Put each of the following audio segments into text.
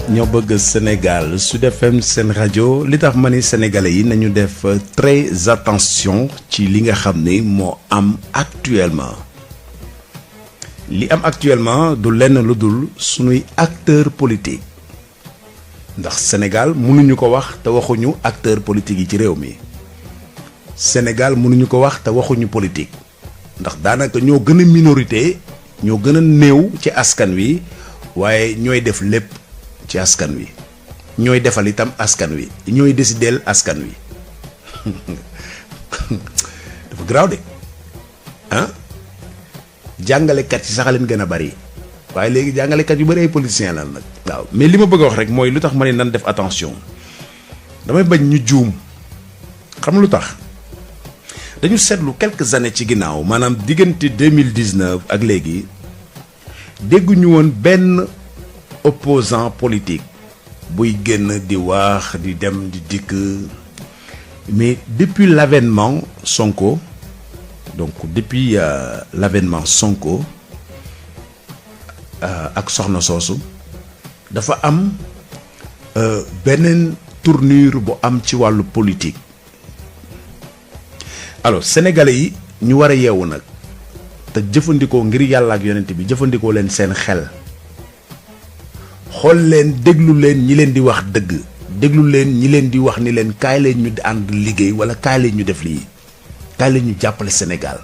ñoo bëgg Sénégal Sud FM seen rajo li tax ma ni sénégalais yi nañu def très attention ci li nga xam ne moo am actuellement li am actuellement du lenn lu dul sunuy acteur politique ndax Sénégal mënuñu ko wax te waxuñu acteur politique yi ci réew mi Sénégal mënuñu ko wax te waxuñu politique ndax daanaka ñoo gën a minorité ñoo gën a néew ci askan wi waaye ñooy def lépp ci askan wi ñooy defal itam askan wi ñooy décideel askan wi dafa garaaw de ah jàngalekat yi sax leen gën a bari waaye léegi jàngalekat yu bari ay politiciens la nag. waaw mais li ma bëgg a wax rek mooy lu tax ma ne nan def attention damay bañ ñu juum xam lu tax dañu seetlu quelques années ci ginnaaw maanaam diggante 2019 ak léegi dégguñu woon benn opposant politique buy génn di wax di dem di dikk mais depuis l'avènement Sonko donc depuis l'avènement Sonko ak soxna soosu dafa am beneen tournure bu am ci wàllu politique alors sénégalais yi ñu war a yeewu nag te jëfandikoo ngir yàlla ak yonent bi jëfandikoo leen seen xel xool leen déglu leen ñi leen di wax dëgg déglu leen ñi leen di wax ni leen kaay leen ñu ànd liggéey wala kaay leen ñu def lii kaay leen ñu jàppale Sénégal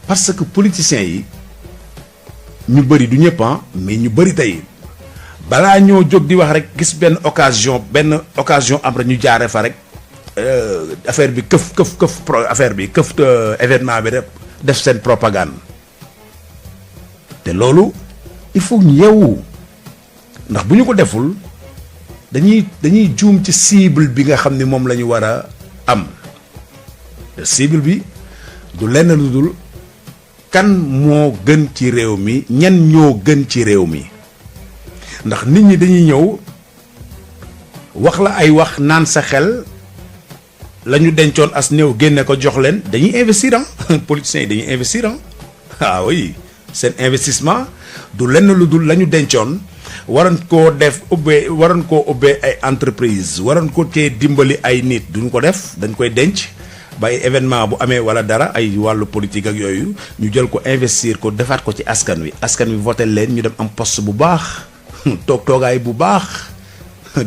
parce que politiciens yi ñu bëri du ñëpp mais ñu bëri tey balaa ñoo jóg di wax rek gis benn occasion am rek ñu jaare fa rek affaire bi këf affaire bi këf événement bi def seen propagande te loolu il faut ñu yeewu ndax bu ñu ko deful dañuy juum ci cible bi nga xam ni moom la ñu war a am cible bi du lenn lu dul kan moo gën ci réew mi ñan ñoo gën ci réew mi ndax nit ñi dañuy ñëw wax la ay wax naan sa xel la ñu dencoon as néew génne ko jox leen dañuy investir politiciens yi dañuy investir ah oui seen investissement du lenn lu dul la ñu dencoon waroon koo ubbee ay entreprise waroon ko cee dimbali ay nit duñ ko def dañ koy denc ba ay événement bu amee wala dara ay wàllu politique ak yooyu ñu jël ko investir ko defaat ko ci askan wi voté leen ñu dem am poste bu baax toogaay bu baax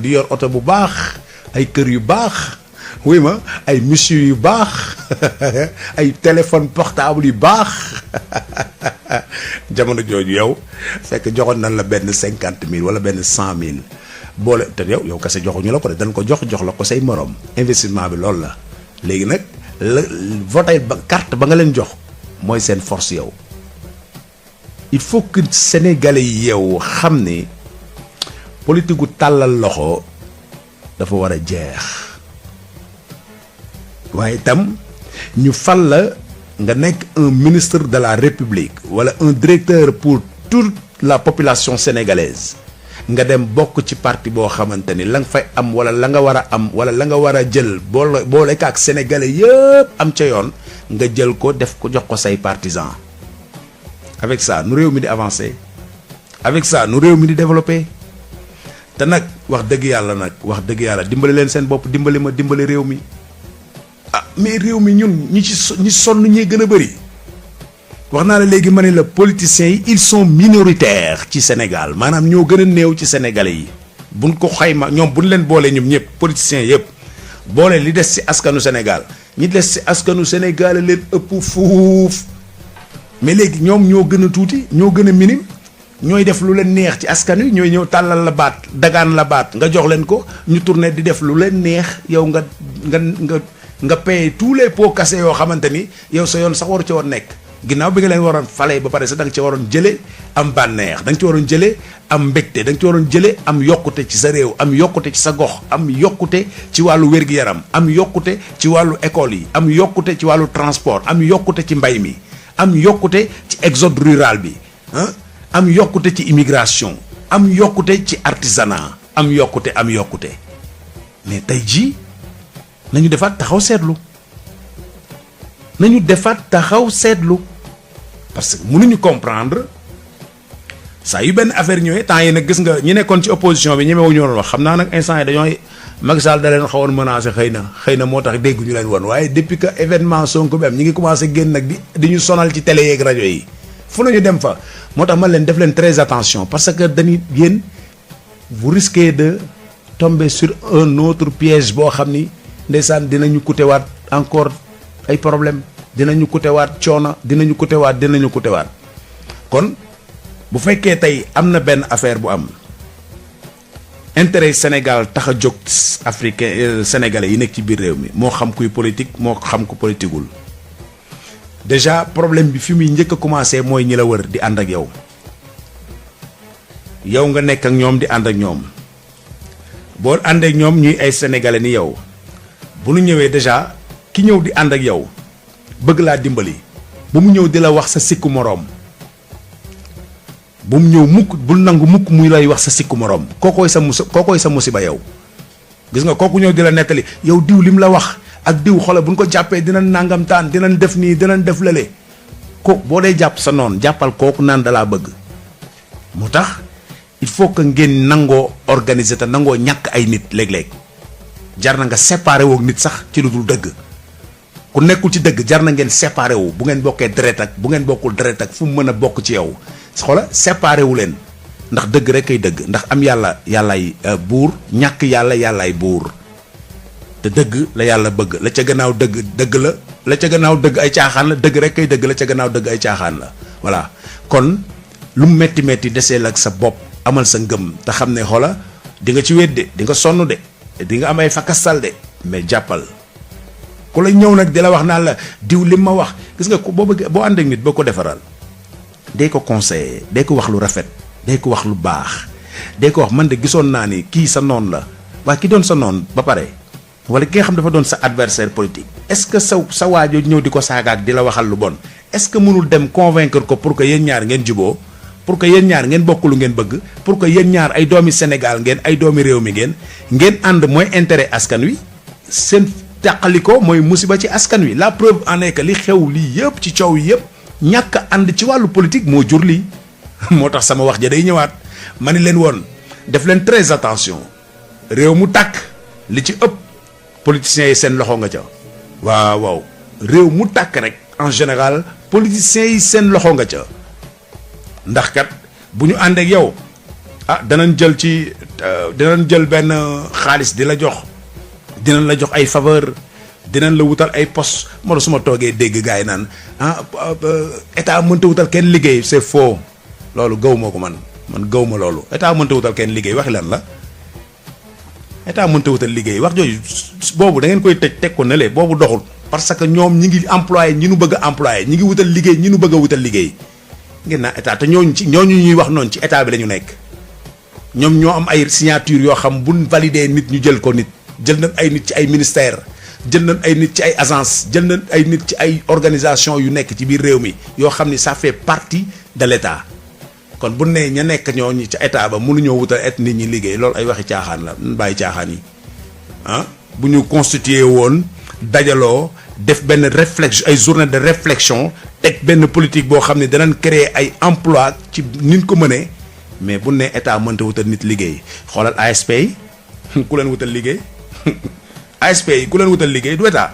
di yor oto bu baax ay kër yu baax oui ma ay monsieur yu baax ay téléphone portable yu baax jamono jooju yow fekk joxoon nañ la benn 50 000 wala benn 100 000 boole te yow kese joxuñu la ko de dañ ko jox la ko say morom investissement bi loolu la léegi nag la voté ba carte ba nga leen jox mooy seen force yow il faut que sénégalais yi yow xam ni politique gu tàllal loxo dafa war a jeex waaye itam ñu fal la nga nekk un ministre de la République wala un directeur pour toute la population sénégalaise nga dem bokk ci parti boo xamante ni la nga fay am wala la nga war a am wala la nga war a jël boole ak sénégalais yëpp am ca yoon nga jël ko def ko jox ko say partisans avec ça nu réew mi di avancer avec ça nu réew mi di développer te nag wax dëgg yàlla dimbali leen seen bopp dimbali réew mi. ah mais réew mi ñun ñi sonn ñi gën a bëri wax naa la léegi ma ne la politiciens yi ils sont minoritaires ci Sénégal maanaam ñoo gën a néew ci sénégalais yi buñ ko xayma ñoom buñ leen boolee ñoom ñëpp politiciens yëpp boole li des ci askanu Sénégal ñi des ci askanu Sénégal leen ëpp fuuf mais léegi ñoom ñoo gën a tuuti ñoo gën a minime ñooy def lu leen neex ci askan wi ñooy ñëw tàllal la baat dagaan la baat nga jox leen ko ñu tourné di def lu leen neex yow nga paye tous les pots cassés yoo xamante ni yow sa yoon sax waru ci woon nekk ginnaaw bi nga leen waroon fale ba pare sax da nga ci waroon jëlee am bànneex da nga ci waroon jëlee am mbégte da nga ci waroon jëlee am yokkute ci sa réew am yokkute ci sa gox am yokkute ci wàllu wér-gi-yaram am yokkute ci wàllu école yi am yokkute ci wàllu transport am yokkute ci mbay mi am yokkute ci exode rural bi am yokkute ci immigration am yokkute ci artisanat am yokkute mais tey jii nañu defaat taxaw seetlu parce que mënuñu comprendre saa yu benn affaire ñëwee temps yi nag gis nga ñi nekkoon ci opposition bi ñemewu ñu woon wax xam naa nag instant yi dañoo Macky Sall da leen xawoon menacé xëy na moo tax dégg ñu leen woon waaye depuis que événement Sonko bi am ñi ngi commencé génn nag di ñu sonal ci télé yeeg rajo yi fu nañu dem fa moo tax man leen def leen très attention parce que dañuy yéen vous risquez de tomber sur un autre piège boo xam ni ndeysaan dinañu kutewaat encore ay problème dinañu kutewaat coono dinañu kutewaat kon bu fekkee tey am na benn affaire bu am intérêt Sénégal tax a jóg africain sénégalais yi nekk ci biir réew mi moo xam kuy politique moo xam ku politiqueul déjà problème bi fi muy njëkk a commencé mooy ñi la wër di ànd ak yow nga nekk ak ñoom di ànd ak ñoom boo ànd ak ñoom ñuy ay sénégalais ni yow bu nu ñëwee déjà ki ñëw di ànd ak yow bëgg laa dimbali bu mu ñëw di la wax sa sikku moroom bu mu ñëw mukk bul nangu mukk muy lay wax sa sikku moroom kookooy sa musiba yow gis nga kooku ñëw di la nettali yow diw lim la wax ak diw xoolal bu ñu ko jàppee dinañ nangam taan dinañ def nii dinañ def lële ko boo dee jàpp sa noon jàppal kooku naan dalaa bëgg moo tax il faut que ngeen nangoo organiser te nangoo ñàkk ay nit léeg-léeg jar na nga séparé woog nit sax ci lu dul dëgg ku nekkul ci dëgg jar na ngeen séparé wu bu ngeen bokkee deret ak bu ngeen bokkul deret ak fu mu mën a bokk ci yow xoola séparé wu leen ndax dëgg rek ay dëgg ndax am yàllaay buur ñàkk yàllaay buur te dëgg la yàlla bëgg la ca gannaaw dëgg la ca gannaaw dëgg ay caaxaan la dëgg rek ay dëgg la ca gannaaw dëgg ay caaxaan la voilà kon lu mu metti deseel ak sa bopp amal sa ngëm te xam ne xoola di nga ci wedde di nga sonn de di nga am ay fakastal de mais jàppal ku la ñëw nag di la wax naan la diw li ma wax gis nga ko boo ànd ak nit boo ko defaral dee ko conseiller dee ko wax lu rafet dee ko wax lu baax dee ko wax man de gisoon naa ni kii sa noon la waaye ki doon sa noon ba pare wala ki nga xam dafa doon sa adversaire politique est-ce que sa waajo ñëw di ko saagaak di la waxal lu bon est-ce que mënul dem convaincre ko pour que yéen ñaar ngeen juboo pour que yéen ñaar ngeen bokk lu ngeen bëgg pour que yéen ñaar ay doomi Sénégal ngeen ay doomi réew mi ngeen ànd mooy intérêt askan wi seen tàqaliko mooy musiba ci askan wi la preuve en est que li xew lii yëpp ci coow yi yëpp ñàkk ànd ci wàllu politique moo jur lii moo tax sama wax ja day ñëwaat ma ni leen woon def leen très attention réew mu tàkk li ci ëpp politiciens yi seen loxo nga ca waaw réew mu tàkk rek en général politiciens yi seen loxo nga ca ndax kat bu ñu ànd ak yow danañ jël benn xaalis di la jox dinañ la jox ay faveur dinañ la wutal ay poste moo la su ma toogee dégg gars yi naan état mënta wutal kenn liggéey c'est faux loolu gaw ma ko man gaw ma loolu état mënta wutal kenn liggéey waxi lan la état mënta wutal liggéey wax jooju boobu da ngeen koy teg ko ne boobu doxul parce que ñoom ñi ngi employé ñi nu bëgg a employé ñi ngi wutal liggéey ñi nu bëgg a wutal liggéey ngeen naa état te ñooñu ñuy wax noonu ci état bi la ñu nekk ñoom ñoo am ay signature yoo xam buñ validé nit ñu jël ko nit jël nañ ay nit ci ay ministère jël nañ ay nit ci ay agence jël nañ ay nit ci ay organisation yu nekk ci biir réew mi yoo xam ni ça fait partie de l'état kon bu ne ña nekk ñooñu ci état ba mënuñoo wutal et nit ñi liggéey loolu ay waxi caaxaan la ñu bàyyi caaxaan yi bu ñu constitué woon dajaloo def benn réflexion ay journée de réflexion teg benn politique boo xam ne danañ créer ay emploi ci nin ko mënee mais bu ne état mënta wutal nit liggéey xoolal ASP yi ku leen wutal liggéey ASP yi ku leen wutal liggéey du état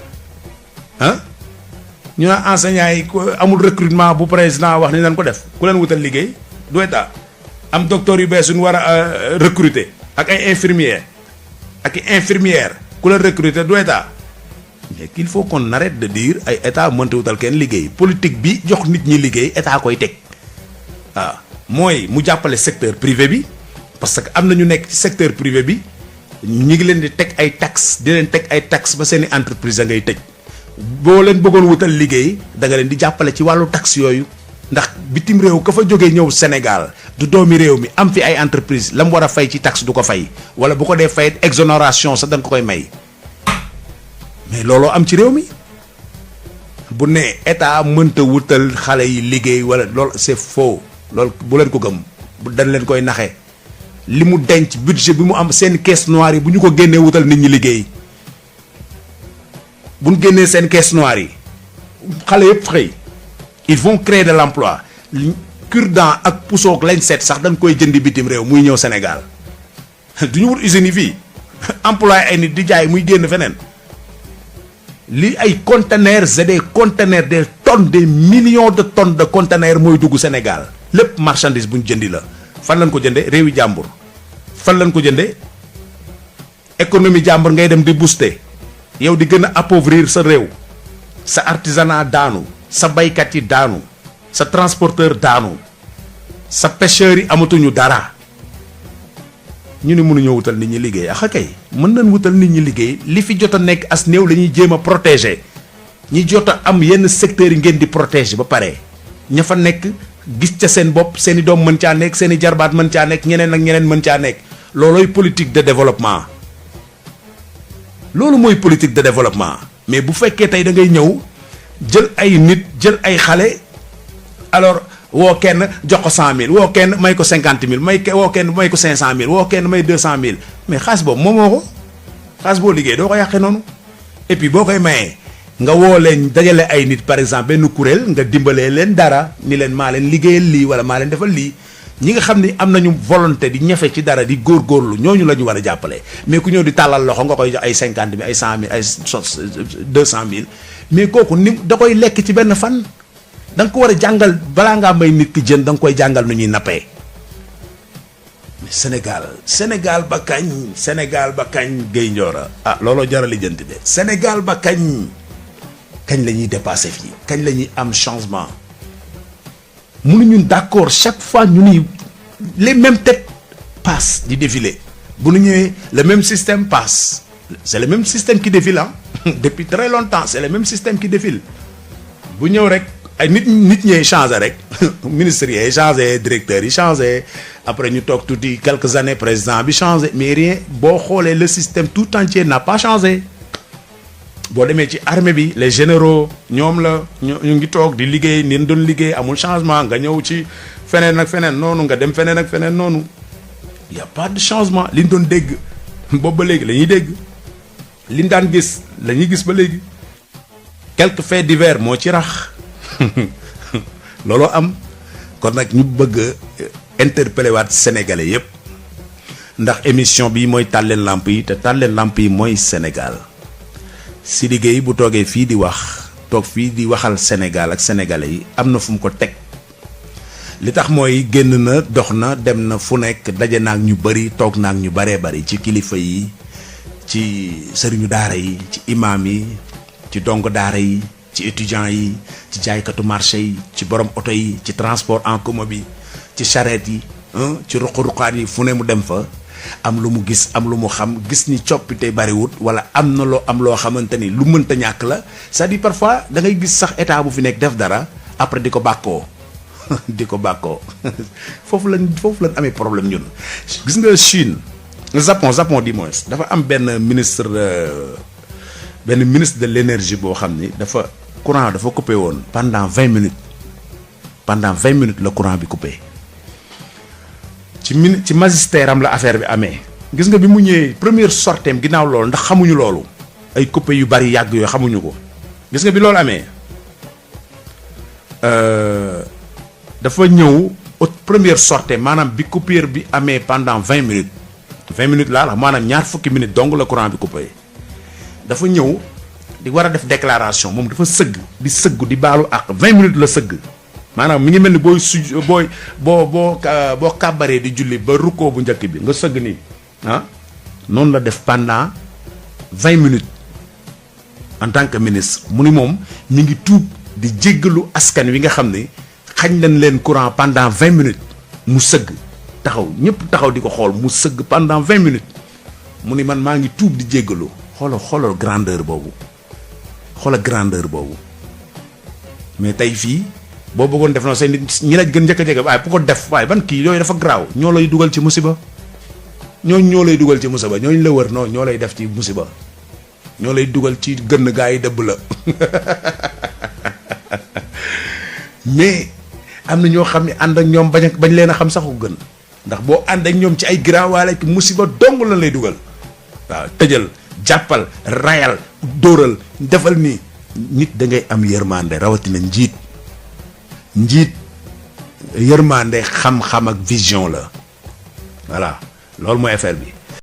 ñu naan enseignants yi amul recrutement bu président wax ni nañ ko def ku leen wutal liggéey du état am docteur yu bees yu ñu war a recruter ak ay infirmières ak i infirmières ku leen recruter du état mais qu'il faut qu'on arrête de dire ay état mënta wutal kenn liggéey politique bi jox nit ñi liggéey état koy teg waaw mooy mu jàppale secteur privé bi parce que am na ñu nekk ci secteur privé bi ñu ngi leen di teg ay taxes di leen teg ay taxes ba seeni entreprise a ngay tëj boo leen bëggoon wutal liggéey da nga leen di jàppale ci wàllu taxes yooyu ndax bitim réew ka fa jógee ñëw Sénégal du doomi réew mi am fi ay entreprise la mu war a fay ci taxe du ko fay wala bu ko dee fay exonération sax dañ ko koy may mais looloo am ci réew mi bu ne état mënta wutal xale yi liggéey wala loolu c'est faux loolu bu leen ko gëm bu dañ leen koy naxe li mu denc budget bi mu am seen caisse noire yi bu ñu ko génnee wutal nit ñi liggéey bu ñu génnee seen caisse noire yi xale yëpp xëy ils vont créer de l'emploi cure-dent ak pusoog lañ seet sax dañ koy jëndi bitim réew muy ñëw Sénégal du ñu wut usines yi fii employé ay nit di jaay muy génn feneen li ay conteneurs c'est des conteneurs des tonnes des millions de tonnes de conteneurs mooy dugg Sénégal lépp marchandise bu ñu jëndi la fan lañ ko jëndee réewi jàmbur fan lañ ko jëndee économie jàmbur ngay dem di booster yow di gën a appauvrir sa réew sa artisanat daanu sa baykat yi daanu sa transporteur daanu sa pêcheurs yi amatuñu dara ñu ne mënuñoo wutal nit ñi liggéey axa kay mën nañ wutal nit ñi liggéey li fi jot a nekk as néew la ñuy jéem a protéger ñi jot a am yenn secteurs yi ngeen di protéger ba pare ña fa nekk gis ca seen bopp seen i doom mën caa nekk seen i jarbaat mën caa nekk ñeneen ak ñeneen mën caa nekk loolooy politique de développement loolu mooy politique de développement mais bu fekkee tey da ngay ñëw jël ay nit jël ay xale alors woo kenn jox ko 100000 woo kenn may ko 50000 woo kenn may ko 500000 woo kenn may 200000 mais xaalis boobu moomoo ko xaalis boo liggéey doo ko yàqee noonu et puis boo koy mayee nga woo leen dajale ay nit par exemple benn kuréel nga dimbalee leen dara ni leen maa leen liggéeyal lii wala maa leen defal lii ñi nga xam ni am nañu volonté di ñafe ci dara di góorgóorlu ñooñu la ñu war a jàppale mais ku ñëw di tàllal loxo nga koy jox ay 50000 ay 100000 ay 200000 mais kooku ni da koy lekk ci benn fan. da nga ko war a jàngal balaa ngaa may nit ki jën da nga koy jàngal nu ñuy nappee mais Sénégal ba kañ Guèye Ndiora ah looloo jar a lijjanti de Sénégal ba kañ la ñuy dépassé fii kañ la ñuy am changement mënuñu d'accord chaque fois ñu ni les mêmes têtes passent di défiler bu ñu ñëwee le même système passe c'est le même système qui défile depuis très longtemps c'est le même système qui défile bu ñëw rek. ay nit ñee changé rek ministres yi changé directeurs yi changé après ñu toog tuuti quelques années président bi changé mais rien boo xoolee le système tout entier n'a pas changé boo demee ci armée bi les généraux ñoom la ñu ngi toog di liggéey ni doon liggéey amul changement nga ñëw ci feneen ak feneen noonu nga dem feneen ak feneen noonu y a pas de changement li ñu doon dégg boobu ba léegi la ñuy dégg li ñu daan gis la ñuy gis ba léegi quelques faits divers moo ci rax. looloo am kon nag ñu bëgg a interpeller waat sénégalais yépp ndax émission bi mooy taal leen lamp yi te taal leen lamp yi mooy Sénégal si liggéey bu toogee fii di wax toog fii di waxal Sénégal ak sénégalais yi am na fu mu ko teg li tax mooy génn na dox na dem na fu nekk daje naag ñu bari toog naag ñu baree bari ci kilifa yi ci sëriñu daara yi ci imaam yi ci dongo daara yi ci étudiants yi ci jaaykatu marché yi ci borom oto yi ci transport en commun bi ci charrette yi ci ruq-ruqaan yi fu ne mu dem fa am lu mu gis am lu mu xam gis ni coppite bariwut wala am na loo xamante ni lu mënta ñàkk la c'est-à-dire parfois da ngay gis sax état bu fi nekk def dara après di ko bàkkoo foofu lañ amee problème ñun. gis nga Chine Japon du moins dafa am benn ministre de l'énergie boo xam ni courant dafa coupé woon pendant 20 minutes la courant bi coupé ci magistère am la affaire bi amee gis nga bi mu ñëwee première sorteem ginnaaw loolu ndax xamuñu loolu ay coupé yu bari yàgg yooyu xamuñu ko gis nga bi loolu amee dafa ñëw première sortie maanaam bi coupure bi amee pendant 20 minutes laa la maanaam ñaar fukki minutes dong la courant bi coupé dafa ñëw di war a def déclaration moom dafa sëgg di baalu ak 20 minutes la sëgg maanaam mi ngi mel ni boo kàbbaree di julli ba rukkoo bu njëkk bi nga sëgg nii noonu la def pendant 20 minutes en tant que ministre mu ni moom mi ngi tuub di jéggalu askan wi nga xam ne xañ nañ leen courant pendant 20 minutes mu sëgg taxaw ñëpp taxaw di ko xool mu sëgg pendant 20 minutes mu ni man maa ngi tuub di jéggalu xoolal grandeur boobu mais tey fii boo bëggoon def noonu say nit ñi la gën njëkk a jege waaye bu ko def waaye ban kii yooyu dafa garaaw ñoo lay dugal ci musiba ñooñu la wër non ñoo lay def ci musiba ñoo lay dugal ci gën gaa yi dëbb la mais am na ñoo xam ne ànd ak ñoom bañ leen a xam sax ko gën ndax boo ànd ak ñoom ci ay giraawaale ki musiba dong la lay dugal waaw tëjal jàppal rayal dóoral defal nii nit da ngay am yërmande rawatina njiit yërmande xam-xam ak vision la voilà loolu mooy affaire bi